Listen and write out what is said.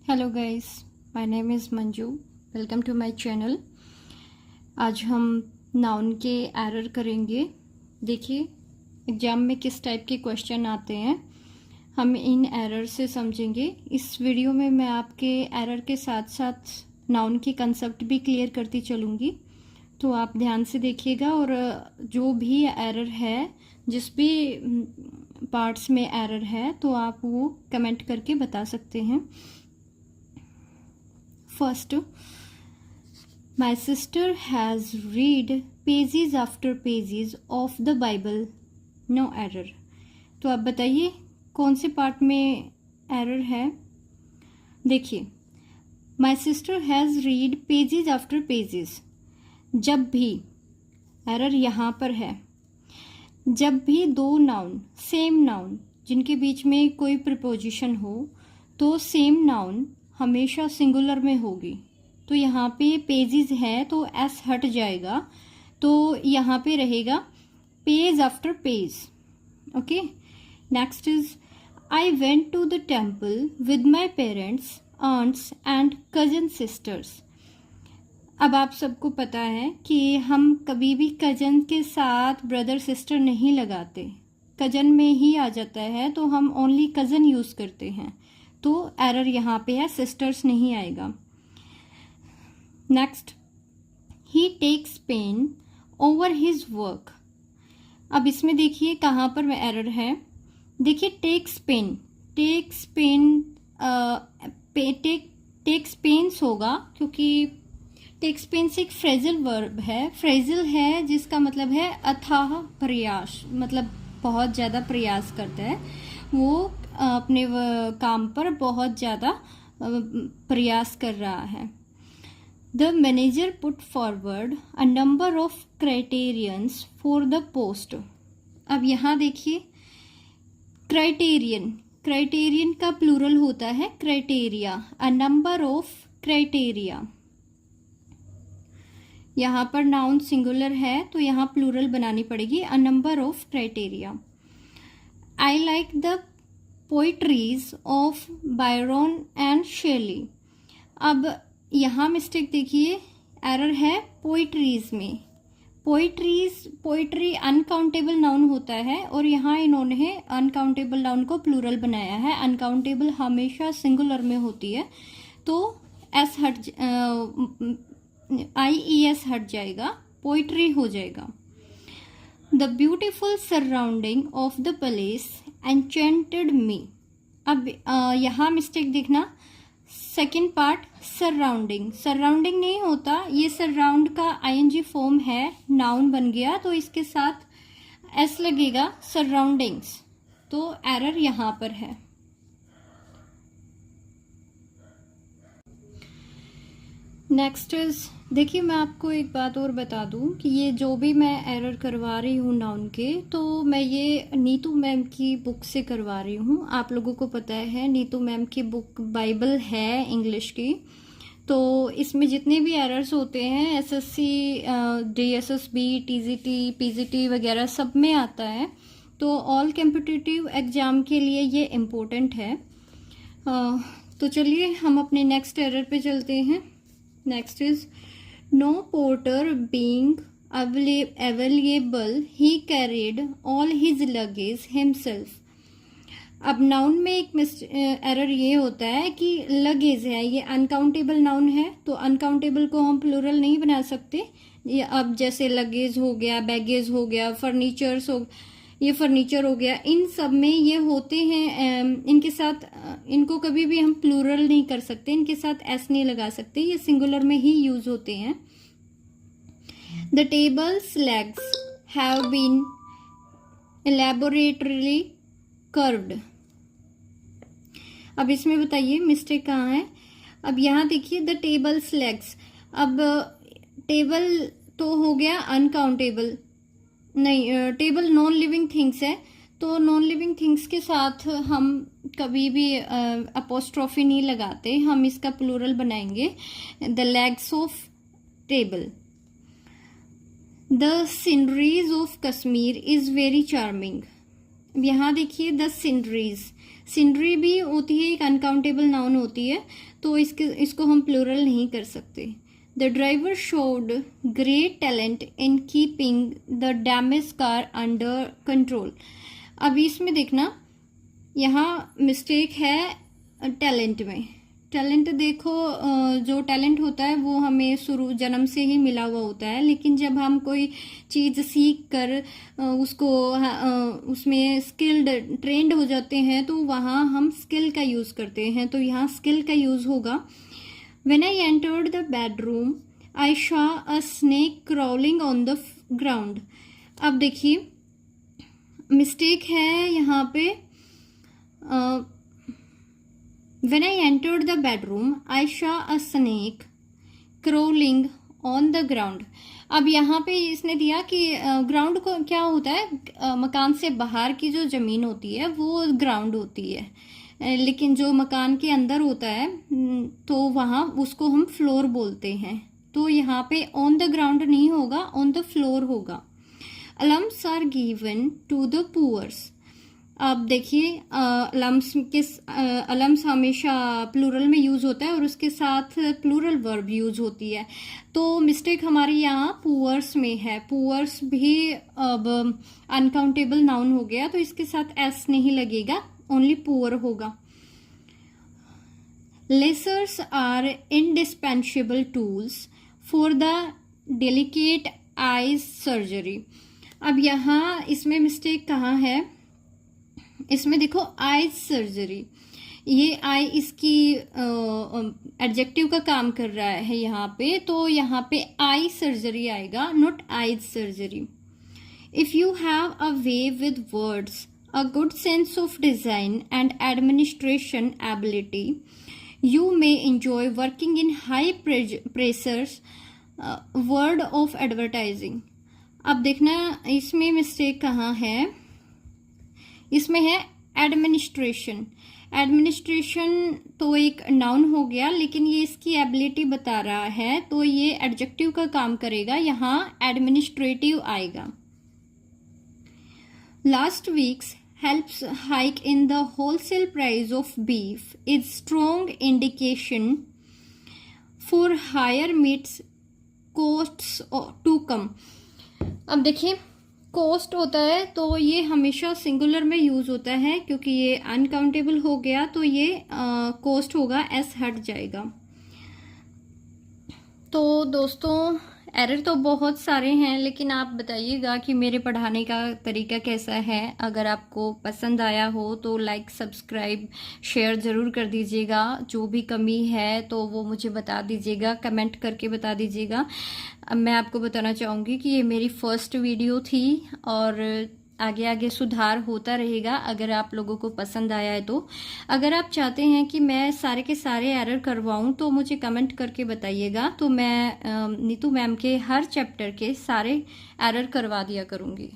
Hello guys, my name is Manju. Welcome to my channel. आज हम noun के error करेंगे। देखिए एग्ज़ाम में किस टाइप के क्वेश्चन आते हैं, हम इन एरर से समझेंगे। इस वीडियो में मैं आपके एरर के साथ साथ नाउन के कंसेप्ट भी क्लियर करती चलूँगी, तो आप ध्यान से देखिएगा। और जो भी एरर है, जिस भी पार्ट्स में एरर है, तो आप वो कमेंट करके बता सकते हैं। First, my sister has read pages after pages of the Bible. No error. तो आप बताइए कौन से पार्ट में एरर है। देखिए, my sister has read pages after pages. जब भी एरर यहाँ पर है, जब भी दो नाउन, सेम नाउन जिनके बीच में कोई प्रीपोजिशन हो, तो सेम नाउन हमेशा सिंगुलर में होगी। तो यहाँ पे पेजेस है तो एस हट जाएगा, तो यहाँ पे रहेगा page after page. Okay, next is I went to the temple with my parents, aunts and cousin sisters. अब आप सबको पता है कि हम कभी भी कजन के साथ ब्रदर सिस्टर नहीं लगाते, कजन में ही आ जाता है, तो हम ओनली कजन यूज करते हैं। तो एरर यहाँ पे है, सिस्टर्स नहीं आएगा। Next, he takes pen over his work. अब इसमें देखिए कहाँ पर एरर है। देखिए takes pen, takes pen, takes pens होगा, क्योंकि टेक्स पेन्स एक फ्रेजल वर्ब है। फ्रेजल है जिसका मतलब है अथाह प्रयास, मतलब बहुत ज़्यादा प्रयास करता है वो, अपने काम पर बहुत ज़्यादा प्रयास कर रहा है। The manager put forward a number of criterions for the post. अब यहाँ देखिए क्राइटेरियन, क्राइटेरियन का प्लूरल होता है criteria. A number of criteria, यहाँ पर नाउन सिंगुलर है तो यहाँ प्लूरल बनानी पड़ेगी, a number of criteria. I like the poetries of Byron and Shelley. अब यहाँ मिस्टेक देखिए, एरर है पोइट्रीज में। पोइट्रीज, पोइट्री अनकाउंटेबल नाउन होता है और यहाँ इन्होंने अनकाउंटेबल नाउन को प्लूरल बनाया है। अनकाउंटेबल हमेशा सिंगुलर में होती है, तो एस हट, IES हट जाएगा, पोइट्री हो जाएगा। The beautiful surrounding of the palace enchanted me. अब यहाँ मिस्टेक देखना, सेकेंड पार्ट सराउंडिंग, सराउंडिंग नहीं होता, ये सराउंड का ING फॉर्म है, नाउन बन गया, तो इसके साथ एस लगेगा, सराउंडिंग्स। तो एरर यहाँ पर है। नेक्स्ट इज, देखिए मैं आपको एक बात और बता दूं कि ये जो भी मैं एरर करवा रही हूँ नाउन के, तो मैं ये नीतू मैम की बुक से करवा रही हूँ। आप लोगों को पता है नीतू मैम की बुक बाइबल है इंग्लिश की, तो इसमें जितने भी एरर्स होते हैं SSC, DSSB, TGT, PGT वगैरह सब में आता है, तो ऑल कॉम्पिटिटिव एग्जाम के लिए ये इम्पोर्टेंट है। तो चलिए हम अपने नेक्स्ट एरर पे चलते हैं। Next is no porter being available, he carried all his luggage himself. अब नाउन में एक एरर ये होता है कि लगेज है, ये अनकाउंटेबल नाउन है, तो अनकाउंटेबल को हम प्लूरल नहीं बना सकते। ये अब जैसे लगेज हो गया, बैगेज हो गया, फर्नीचर्स हो, ये फर्नीचर हो गया, इन सब में ये होते हैं। इनके साथ, इनको कभी भी हम प्लूरल नहीं कर सकते, इनके साथ एस नहीं लगा सकते, ये सिंगुलर में ही यूज होते हैं। The tables legs have been elaborately curved. अब इसमें बताइए मिस्टेक कहाँ है। अब यहाँ देखिए द टेबल्स लेग्स, अब टेबल तो हो गया अनकाउंटेबल, नहीं, टेबल नॉन लिविंग थिंग्स है, तो नॉन लिविंग थिंग्स के साथ हम कभी भी अपोस्ट्रोफी नहीं लगाते, हम इसका प्लूरल बनाएंगे, the legs of table. The sceneries of Kashmir is very charming. यहाँ देखिए द सीनरीज, सीनरी भी होती है, एक अनकाउंटेबल नाउन होती है, तो इसको हम प्लूरल नहीं कर सकते। The driver showed great talent in keeping the damage car under control. अब इसमें देखना, यहाँ मिस्टेक है टैलेंट में। टैलेंट देखो, जो टैलेंट होता है वो हमें शुरू जन्म से ही मिला हुआ होता है, लेकिन जब हम कोई चीज़ सीख कर उसको उसमें स्किल्ड ट्रेंड हो जाते हैं तो वहाँ हम स्किल का यूज़ करते हैं। तो यहाँ स्किल का यूज़ होगा। When I entered the bedroom, I saw a snake crawling on the ground। अब देखिए मिस्टेक है यहाँ पे, When I entered the bedroom, I saw a snake crawling on the ground। अब यहाँ पे इसने दिया कि ग्राउंड को क्या होता है, मकान से बाहर की जो ज़मीन होती है वो ग्राउंड होती है, लेकिन जो मकान के अंदर होता है तो वहाँ उसको हम फ्लोर बोलते हैं। तो यहाँ पे ऑन द ग्राउंड नहीं होगा, ऑन द फ्लोर होगा। Alms are given to the poors. अब देखिए अलम्स हमेशा प्लूरल में यूज़ होता है और उसके साथ प्लूरल वर्ब यूज़ होती है। तो मिस्टेक हमारी यहाँ पुअर्स में है। पुअर्स भी अब अनकाउंटेबल नाउन हो गया, तो इसके साथ एस नहीं लगेगा, ओनली पुअर होगा। Lasers are indispensable tools for the delicate eyes surgery. अब यहाँ इसमें मिस्टेक कहाँ है, इसमें देखो आईज सर्जरी, ये आई इसकी एडजेक्टिव का काम कर रहा है यहाँ पे, तो यहाँ पे आई सर्जरी आएगा, not eyes surgery. If you have a way with words, a good sense of design and administration ability, you may enjoy working in high pressures world of advertising। अब देखना इसमें मिस्टेक कहाँ है, इसमें है administration. Administration तो एक noun हो गया, लेकिन ये इसकी एबिलिटी बता रहा है, तो ये एडजेक्टिव का काम करेगा, यहाँ एडमिनिस्ट्रेटिव आएगा। Last week's helps hike in the wholesale price of beef is strong indication for higher meats costs to come। अब देखिए कोस्ट होता है तो ये हमेशा सिंगुलर में यूज होता है, क्योंकि ये अनकाउंटेबल हो गया तो ये कोस्ट होगा, एस हट जाएगा। तो दोस्तों एरर तो बहुत सारे हैं, लेकिन आप बताइएगा कि मेरे पढ़ाने का तरीका कैसा है। अगर आपको पसंद आया हो तो लाइक सब्सक्राइब शेयर ज़रूर कर दीजिएगा। जो भी कमी है तो वो मुझे बता दीजिएगा, कमेंट करके बता दीजिएगा। अब मैं आपको बताना चाहूँगी कि ये मेरी फर्स्ट वीडियो थी और आगे आगे सुधार होता रहेगा अगर आप लोगों को पसंद आया है तो। अगर आप चाहते हैं कि मैं सारे के सारे एरर करवाऊं तो मुझे कमेंट करके बताइएगा, तो मैं नीतू मैम के हर चैप्टर के सारे एरर करवा दिया करूँगी।